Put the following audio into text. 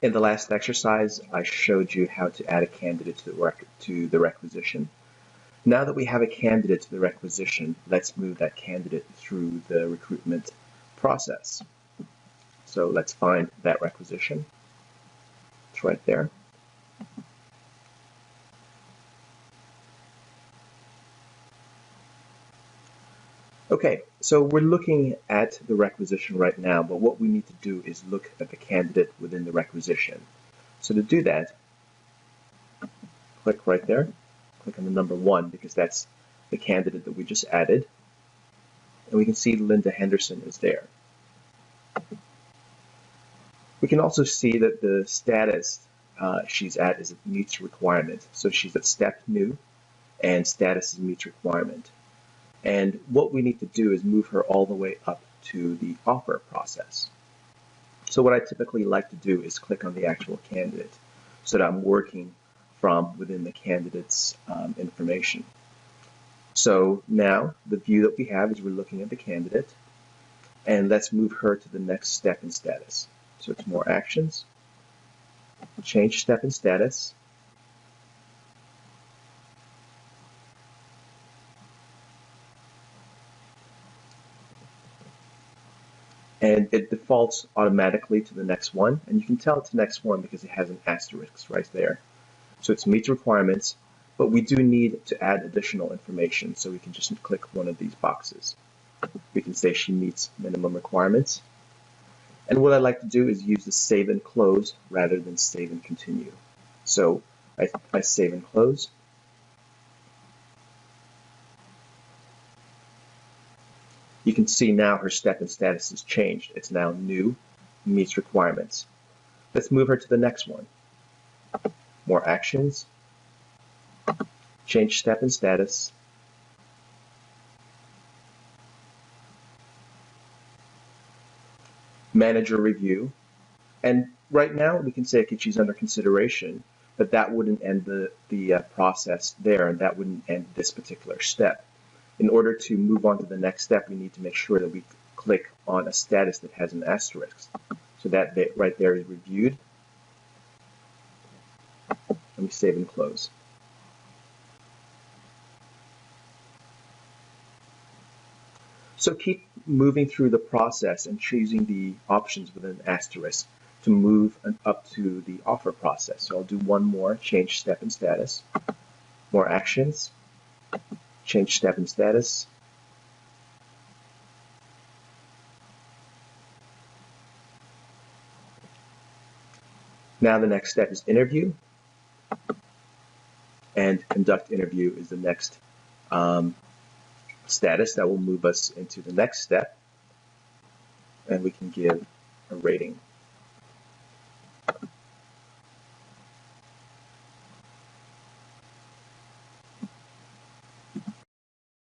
In the last exercise, I showed you how to add a candidate to the requisition. Now that we have a candidate to the requisition, let's move that candidate through the recruitment process. So let's find that requisition. It's right there. Okay, so we're looking at the requisition right now, but what we need to do is look at the candidate within the requisition. So to do that, click right there, click on the number 1 because that's the candidate that we just added, and we can see Linda Henderson is there. We can also see that the status she's at is it meets requirement. So she's at step new, and status is meets requirement. And what we need to do is move her all the way up to the offer process. So what I typically like to do is click on the actual candidate so that I'm working from within the candidate's information. So now the view that we have is we're looking at the candidate, and let's move her to the next step in status. So it's more actions, change step in status, and it defaults automatically to the next one, and you can tell it's the next one because it has an asterisk right there. So it meets requirements, but we do need to add additional information, so we can just click one of these boxes. We can say she meets minimum requirements, and what I like to do is use the save and close rather than save and continue. So I save and close. You can see now her step and status has changed. It's now new, meets requirements. Let's move her to the next one. More actions, change step and status, manager review, and right now we can say she's under consideration, but that wouldn't end the process there, and that wouldn't end this particular step. In order to move on to the next step, we need to make sure that we click on a status that has an asterisk. So that bit right there is reviewed. And we save and close. So keep moving through the process and choosing the options with an asterisk to move up to the offer process. So I'll do one more, change step and status, more actions, change step and status, now the next step is interview, and conduct interview is the next status that will move us into the next step, and we can give a rating.